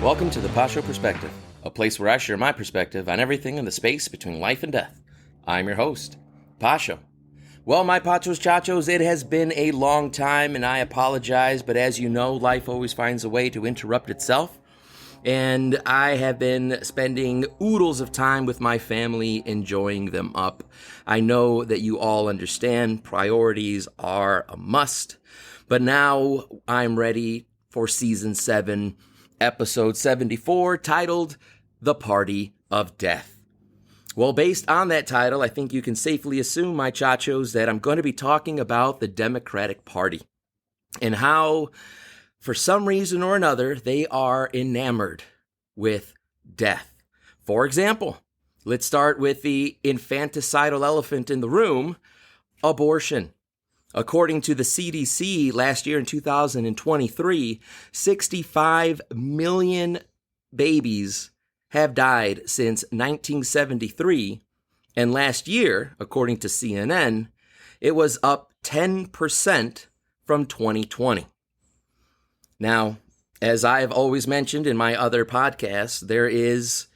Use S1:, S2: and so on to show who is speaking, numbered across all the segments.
S1: Welcome to the Pacho Perspective, a place where I share my perspective on everything in the space between life and death. I'm your host, Pacho. Well, my Pachos, Chachos, it has been a long time, and I apologize, but as you know, life always finds a way to interrupt itself, and I have been spending oodles of time with my family, enjoying them up. I know that you all understand priorities are a must, but now I'm ready for Season 7, Episode 74, titled The Party of Death. Well, based on that title, I think you can safely assume, my chachos, that I'm going to be talking about the Democratic Party and how, for some reason or another, they are enamored with death. For example, let's start with the infanticidal elephant in the room, abortion. According to the CDC, last year in 2023, 65 million babies have died since 1973, and last year, according to CNN, it was up 10% from 2020. Now, as I have always mentioned in my other podcasts, there is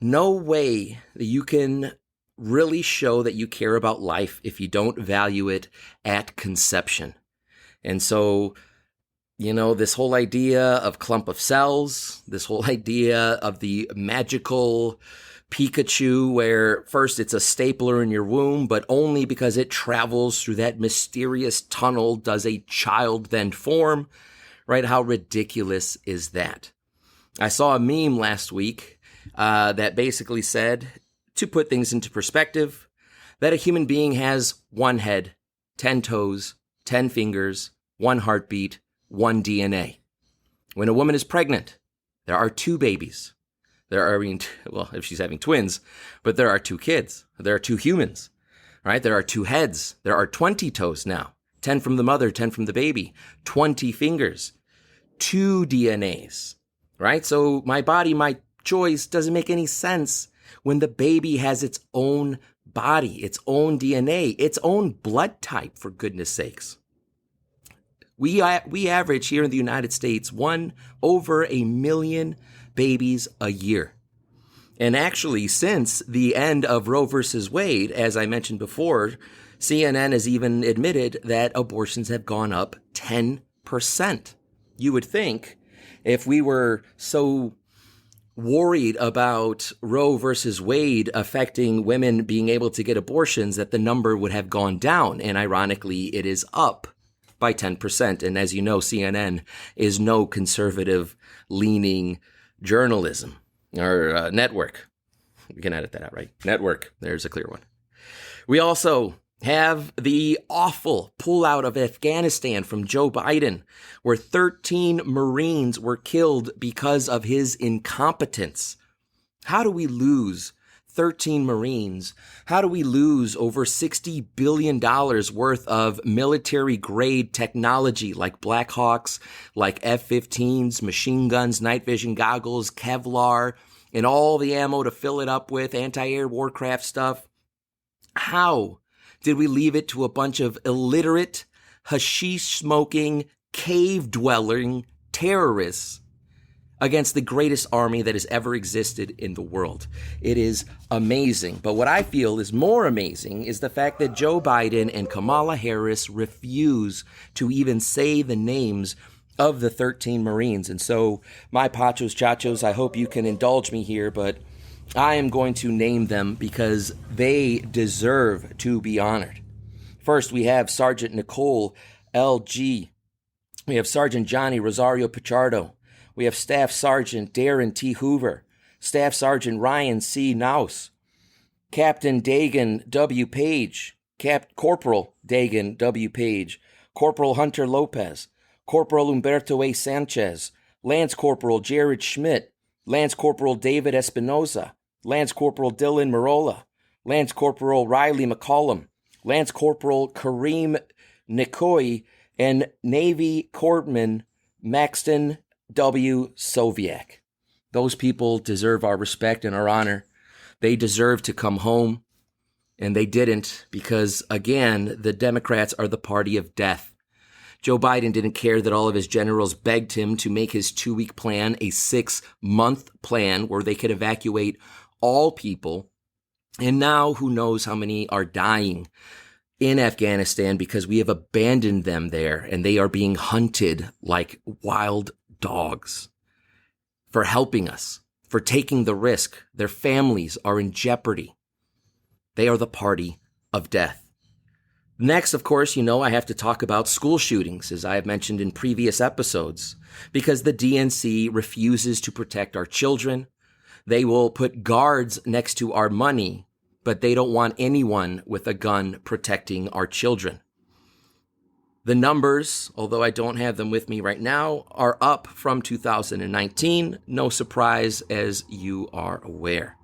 S1: no way that you can really show that you care about life if you don't value it at conception. And so, this whole idea of clump of cells, this whole idea of the magical Pikachu, where first it's a stapler in your womb, but only because it travels through that mysterious tunnel does a child then form, right? How ridiculous is that? I saw a meme last week that basically said, to put things into perspective, that a human being has one head, 10 toes, 10 fingers, one heartbeat, one DNA. When a woman is pregnant, there are two babies. If she's having twins, but there are two kids. There are two humans, right? There are two heads. There are 20 toes now, 10 from the mother, 10 from the baby, 20 fingers, two DNAs, right? So my body, my choice doesn't make any sense when the baby has its own body, its own DNA, its own blood type, for goodness sakes. We average here in the United States over 1 million babies a year. And actually, since the end of Roe versus Wade, as I mentioned before, CNN has even admitted that abortions have gone up 10%. You would think if we were so worried about Roe versus Wade affecting women being able to get abortions, that the number would have gone down. And ironically, it is up by 10%. And as you know, CNN is no conservative-leaning journalism or network. We can edit that out, right? Network. There's a clear one. We also have the awful pullout of Afghanistan from Joe Biden, where 13 Marines were killed because of his incompetence. How do we lose 13 Marines? How do we lose over $60 billion worth of military-grade technology like Black Hawks, like F-15s, machine guns, night vision goggles, Kevlar, and all the ammo to fill it up with, anti-air warcraft stuff? How did we leave it to a bunch of illiterate, hashish-smoking, cave-dwelling terrorists against the greatest army that has ever existed in the world? It is amazing. But what I feel is more amazing is the fact that Joe Biden and Kamala Harris refuse to even say the names of the 13 Marines. And so, my Pachos, Chachos, I hope you can indulge me here, but I am going to name them because they deserve to be honored. First, we have Sergeant Nicole L.G. We have Sergeant Johnny Rosario Pichardo. We have Staff Sergeant Darren T. Hoover, Staff Sergeant Ryan C. Naus, Captain Dagan W. Page, Corporal Dagan W. Page, Corporal Hunter Lopez, Corporal Humberto A. Sanchez, Lance Corporal Jared Schmidt, Lance Corporal David Espinoza, Lance Corporal Dylan Marola, Lance Corporal Riley McCollum, Lance Corporal Kareem Nikoi, and Navy Corpsman Maxton W. Soviak. Those people deserve our respect and our honor. They deserve to come home. And they didn't because, again, the Democrats are the party of death. Joe Biden didn't care that all of his generals begged him to make his 2-week plan a 6-month plan where they could evacuate all people. And now who knows how many are dying in Afghanistan because we have abandoned them there and they are being hunted like wild dogs for helping us, for taking the risk. Their families are in jeopardy. They are the party of death. Next, of course, I have to talk about school shootings, as I have mentioned in previous episodes, because the DNC refuses to protect our children. They will put guards next to our money, but they don't want anyone with a gun protecting our children. The numbers, although I don't have them with me right now, are up from 2019. No surprise, as you are aware.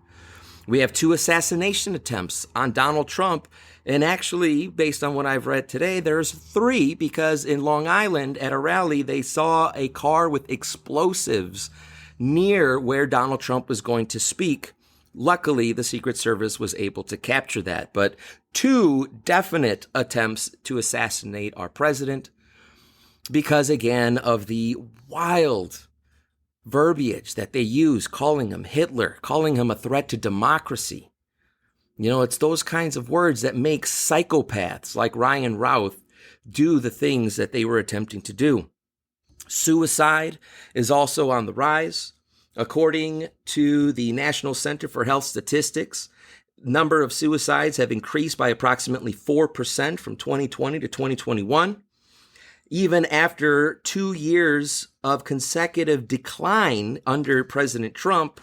S1: We have 2 assassination attempts on Donald Trump. And actually, based on what I've read today, there's 3 because in Long Island at a rally, they saw a car with explosives near where Donald Trump was going to speak. Luckily, the Secret Service was able to capture that. But 2 definite attempts to assassinate our president because, again, of the wild verbiage that they use, calling him Hitler, calling him a threat to democracy. It's those kinds of words that make psychopaths like Ryan Routh do the things that they were attempting to do. Suicide is also on the rise. According to the National Center for Health Statistics, number of suicides have increased by approximately 4% from 2020 to 2021. Even after 2 years of consecutive decline under President Trump,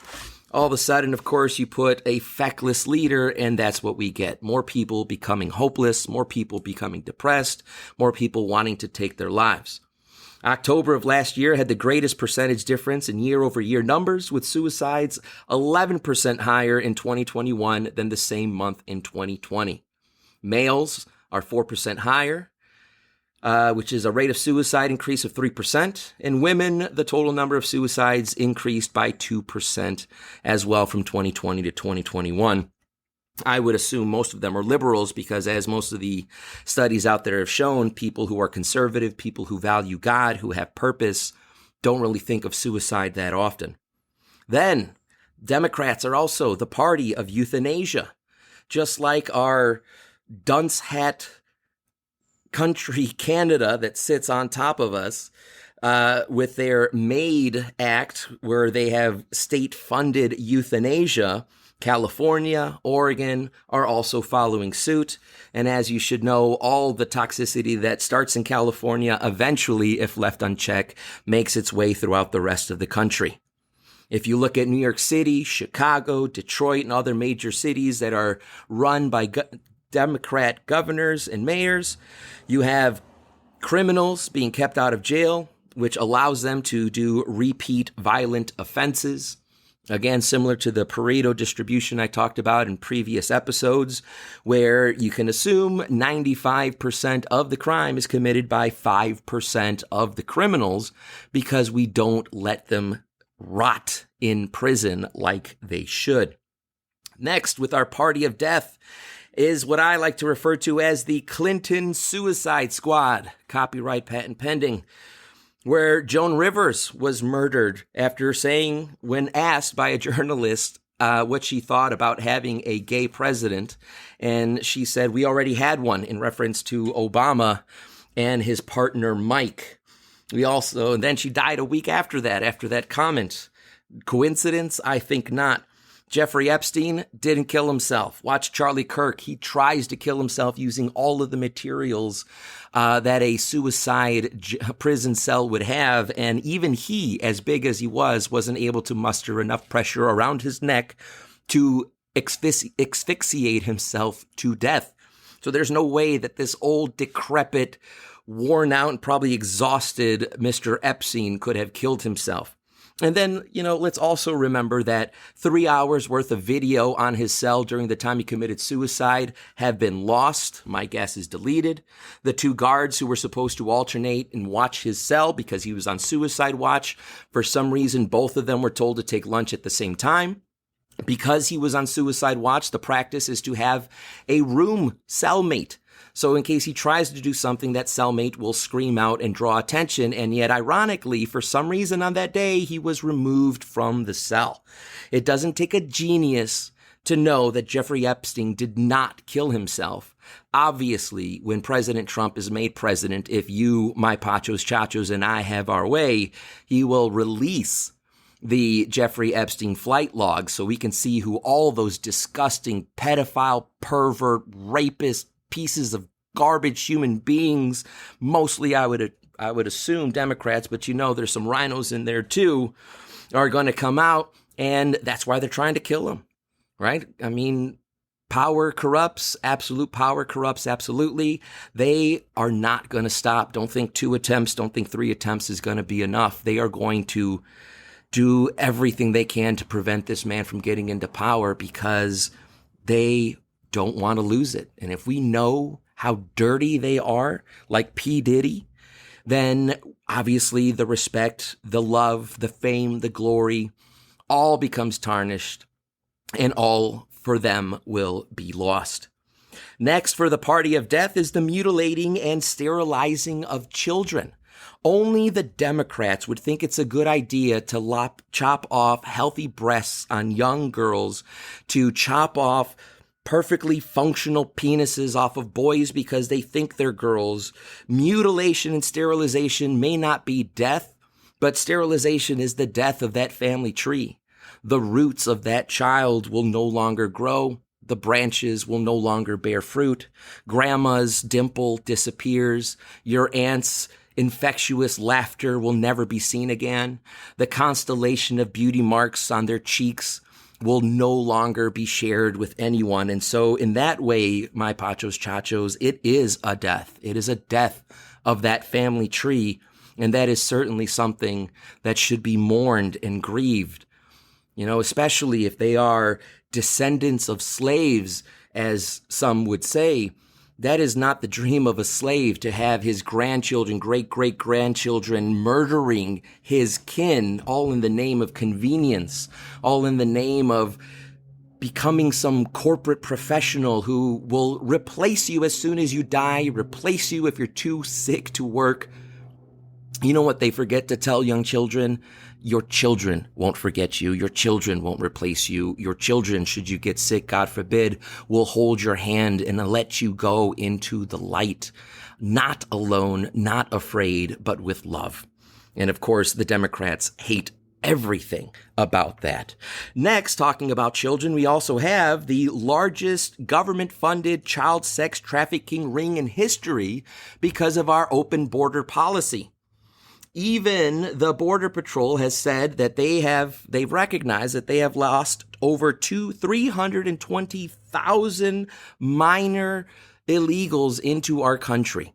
S1: all of a sudden, of course, you put a feckless leader, and that's what we get. More people becoming hopeless, more people becoming depressed, more people wanting to take their lives. October of last year had the greatest percentage difference in year-over-year numbers, with suicides 11% higher in 2021 than the same month in 2020. Males are 4% higher, which is a rate of suicide increase of 3%. And women, the total number of suicides increased by 2% as well from 2020 to 2021. I would assume most of them are liberals because, as most of the studies out there have shown, people who are conservative, people who value God, who have purpose, don't really think of suicide that often. Then, Democrats are also the party of euthanasia. Just like our dunce hat country, Canada, that sits on top of us with their MAID Act, where they have state-funded euthanasia, California, Oregon are also following suit. And as you should know, all the toxicity that starts in California eventually, if left unchecked, makes its way throughout the rest of the country. If you look at New York City, Chicago, Detroit, and other major cities that are run by Democrat governors and mayors, you have criminals being kept out of jail, which allows them to do repeat violent offenses. Again, similar to the Pareto distribution I talked about in previous episodes, where you can assume 95% of the crime is committed by 5% of the criminals because we don't let them rot in prison like they should. Next, with our party of death, is what I like to refer to as the Clinton Suicide Squad, copyright patent pending, where Joan Rivers was murdered after saying, when asked by a journalist what she thought about having a gay president, and she said, we already had one, in reference to Obama and his partner Mike. And then she died a week after that comment. Coincidence? I think not. Jeffrey Epstein didn't kill himself. Watch Charlie Kirk. He tries to kill himself using all of the materials that a suicide prison cell would have. And even he, as big as he was, wasn't able to muster enough pressure around his neck to asphyxiate himself to death. So there's no way that this old, decrepit, worn out, and probably exhausted Mr. Epstein could have killed himself. And then, let's also remember that 3 hours worth of video on his cell during the time he committed suicide have been lost. My guess is deleted. The 2 guards who were supposed to alternate and watch his cell because he was on suicide watch, for some reason, both of them were told to take lunch at the same time. Because he was on suicide watch, the practice is to have a room cellmate. So in case he tries to do something, that cellmate will scream out and draw attention. And yet, ironically, for some reason on that day, he was removed from the cell. It doesn't take a genius to know that Jeffrey Epstein did not kill himself. Obviously, when President Trump is made president, if you, my Pachos, Chachos, and I have our way, he will release the Jeffrey Epstein flight log so we can see who all those disgusting pedophile, pervert, rapist, pieces of garbage human beings, mostly I would assume Democrats, but there's some rhinos in there too, are going to come out, and that's why they're trying to kill him, right? I mean, power corrupts, absolute power corrupts absolutely. They are not going to stop. Don't think 2 attempts, don't think 3 attempts is going to be enough. They are going to do everything they can to prevent this man from getting into power because they don't want to lose it. And if we know how dirty they are, like P. Diddy, then obviously the respect, the love, the fame, the glory, all becomes tarnished, and all for them will be lost. Next, for the party of death, is the mutilating and sterilizing of children. Only the Democrats would think it's a good idea to chop off healthy breasts on young girls, to chop off perfectly functional penises off of boys because they think they're girls. Mutilation and sterilization may not be death, but sterilization is the death of that family tree. The roots of that child will no longer grow. The branches will no longer bear fruit. Grandma's dimple disappears. Your aunt's infectious laughter will never be seen again. The constellation of beauty marks on their cheeks will no longer be shared with anyone. And so in that way, my Pachos, Chachos, it is a death. It is a death of that family tree. And that is certainly something that should be mourned and grieved, especially if they are descendants of slaves, as some would say. That is not the dream of a slave, to have his grandchildren, great-great-grandchildren murdering his kin, all in the name of convenience, all in the name of becoming some corporate professional who will replace you as soon as you die, replace you if you're too sick to work. You know what they forget to tell young children? Your children won't forget you. Your children won't replace you. Your children, should you get sick, God forbid, will hold your hand and let you go into the light. Not alone, not afraid, but with love. And of course, the Democrats hate everything about that. Next, talking about children, we also have the largest government-funded child sex trafficking ring in history because of our open border policy. Even the Border Patrol has said that they've recognized that they have lost over 320,000 minor illegals into our country.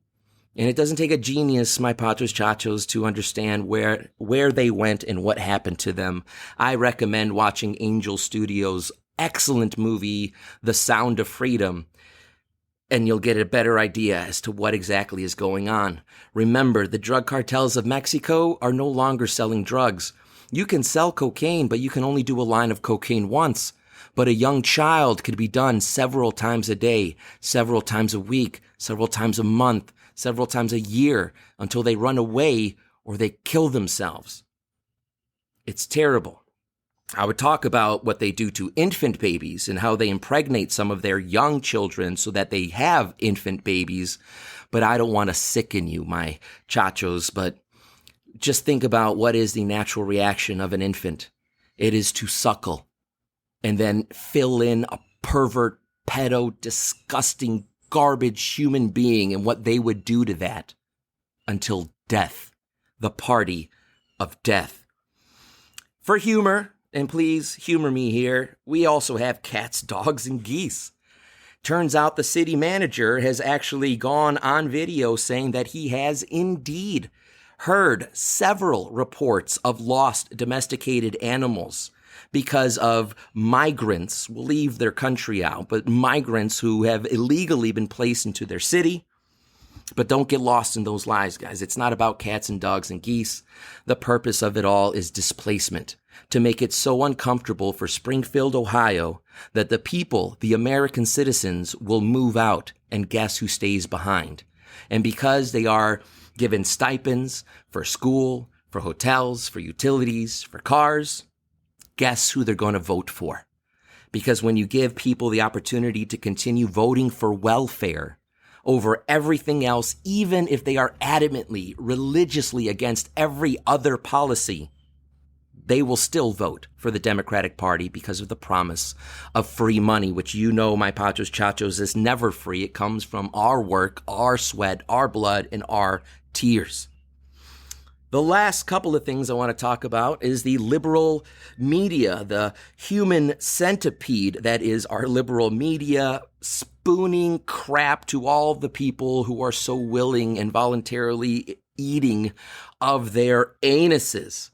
S1: And it doesn't take a genius, my Pachos, Chachos, to understand where they went and what happened to them. I recommend watching Angel Studios' excellent movie, The Sound of Freedom, and you'll get a better idea as to what exactly is going on. Remember, the drug cartels of Mexico are no longer selling drugs. You can sell cocaine, but you can only do a line of cocaine once. But a young child could be done several times a day, several times a week, several times a month, several times a year, until they run away or they kill themselves. It's terrible. I would talk about what they do to infant babies and how they impregnate some of their young children so that they have infant babies. But I don't want to sicken you, my Chachos, but just think about what is the natural reaction of an infant. It is to suckle and then fill in a pervert, pedo, disgusting, garbage human being and what they would do to that until death, the party of death. For humor, and please humor me here, we also have cats, dogs, and geese. Turns out the city manager has actually gone on video saying that he has indeed heard several reports of lost domesticated animals because of migrants, we'll leave their country out, but migrants who have illegally been placed into their city. But don't get lost in those lies, guys. It's not about cats and dogs and geese. The purpose of it all is displacement, to make it so uncomfortable for Springfield, Ohio, that the people, the American citizens, will move out, and guess who stays behind? And because they are given stipends for school, for hotels, for utilities, for cars, guess who they're going to vote for? Because when you give people the opportunity to continue voting for welfare over everything else, even if they are adamantly, religiously against every other policy, they will still vote for the Democratic Party because of the promise of free money, which my Pachos Chachos, is never free. It comes from our work, our sweat, our blood, and our tears. The last couple of things I want to talk about is the liberal media, the human centipede that is our liberal media, spooning crap to all the people who are so willing and voluntarily eating of their anuses.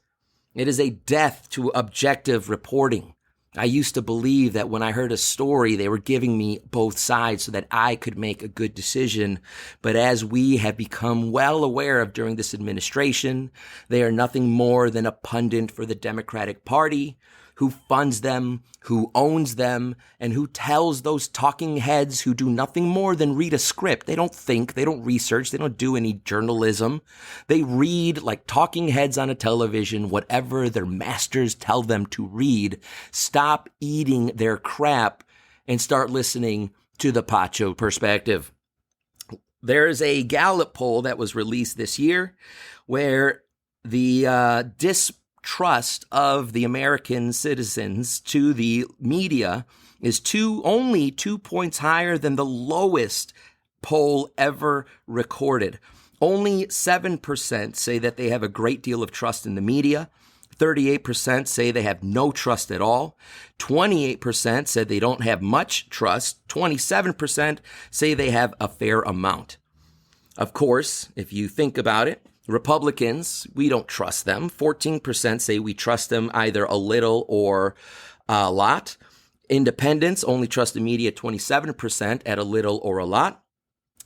S1: It is a death to objective reporting. I used to believe that when I heard a story, they were giving me both sides so that I could make a good decision. But as we have become well aware of during this administration, they are nothing more than a pundit for the Democratic Party, who funds them, who owns them, and who tells those talking heads who do nothing more than read a script. They don't think, they don't research, they don't do any journalism. They read like talking heads on a television, whatever their masters tell them to read. Stop eating their crap and start listening to the Pacho perspective. There's a Gallup poll that was released this year where the distrust of the American citizens to the media is only 2 points higher than the lowest poll ever recorded. Only 7% say that they have a great deal of trust in the media. 38% say they have no trust at all. 28% said they don't have much trust. 27% say they have a fair amount. Of course, if you think about it, Republicans, we don't trust them. 14% say we trust them either a little or a lot. Independents only trust the media 27% at a little or a lot.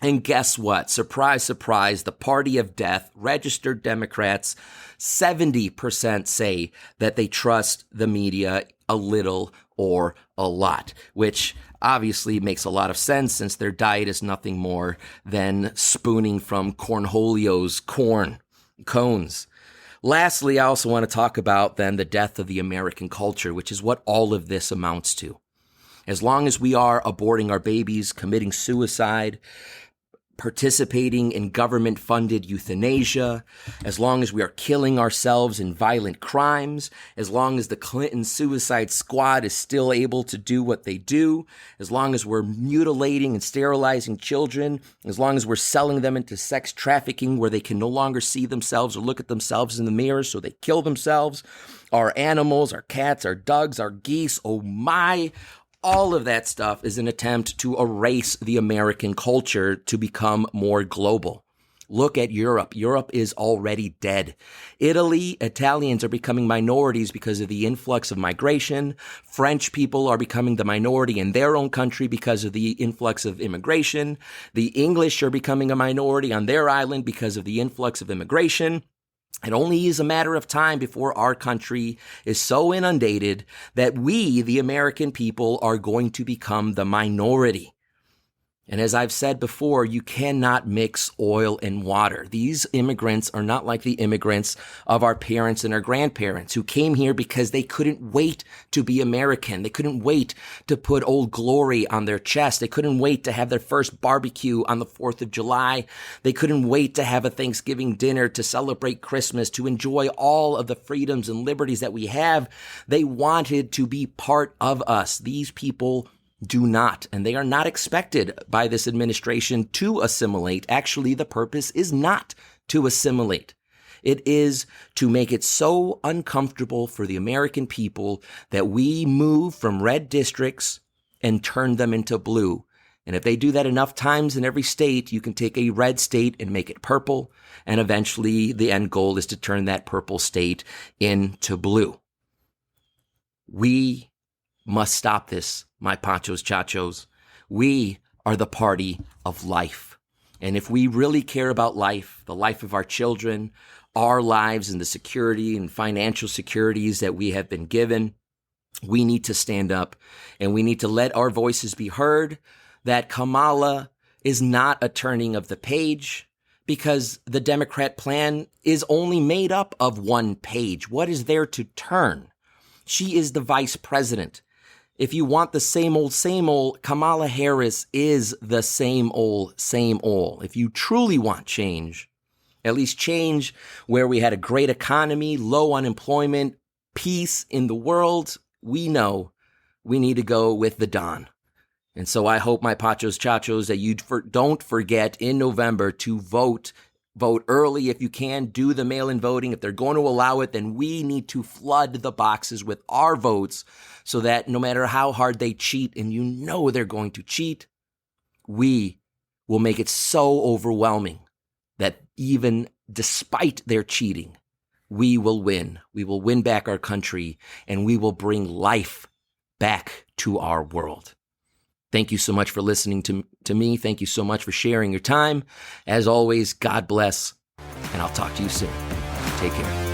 S1: And guess what? Surprise, surprise, the party of death, registered Democrats, 70% say that they trust the media a little or a lot, which obviously makes a lot of sense since their diet is nothing more than spooning from Cornholio's corn cones. Lastly, I also want to talk about then the death of the American culture, which is what all of this amounts to. As long as we are aborting our babies, committing suicide, participating in government-funded euthanasia, as long as we are killing ourselves in violent crimes, as long as the Clinton suicide squad is still able to do what they do, as long as we're mutilating and sterilizing children, as long as we're selling them into sex trafficking where they can no longer see themselves or look at themselves in the mirror, so they kill themselves, our animals, our cats, our dogs, our geese, oh my, all of that stuff is an attempt to erase the American culture to become more global. Look at Europe. Europe is already dead. Italians are becoming minorities because of the influx of migration. French people are becoming the minority in their own country because of the influx of immigration. The English are becoming a minority on their island because of the influx of immigration. It only is a matter of time before our country is so inundated that we, the American people, are going to become the minority. And as I've said before, you cannot mix oil and water. These immigrants are not like the immigrants of our parents and our grandparents who came here because they couldn't wait to be American. They couldn't wait to put Old Glory on their chest. They couldn't wait to have their first barbecue on the 4th of July. They couldn't wait to have a Thanksgiving dinner, to celebrate Christmas, to enjoy all of the freedoms and liberties that we have. They wanted to be part of us. These people do not, and they are not expected by this administration to assimilate. Actually, the purpose is not to assimilate. It is to make it so uncomfortable for the American people that we move from red districts and turn them into blue. And if they do that enough times in every state, you can take a red state and make it purple. And eventually the end goal is to turn that purple state into blue. We must stop this, my Pachos Chachos. We are the party of life. And if we really care about life, the life of our children, our lives and the security and financial securities that we have been given, we need to stand up and we need to let our voices be heard that Kamala is not a turning of the page, because the Democrat plan is only made up of one page. What is there to turn? She is the vice president. If you want the same old, Kamala Harris is the same old. If you truly want change, at least change where we had a great economy, low unemployment, peace in the world, we know we need to go with the Don. And so I hope, my Pachos, Chachos, that you don't forget in November to vote. Vote early if you can. Do the mail-in voting. If they're going to allow it, then we need to flood the boxes with our votes so that no matter how hard they cheat, and you know they're going to cheat, we will make it so overwhelming that even despite their cheating, we will win. We will win back our country, and we will bring life back to our world. Thank you so much for listening to me. Thank you so much for sharing your time. As always, God bless, and I'll talk to you soon. Take care.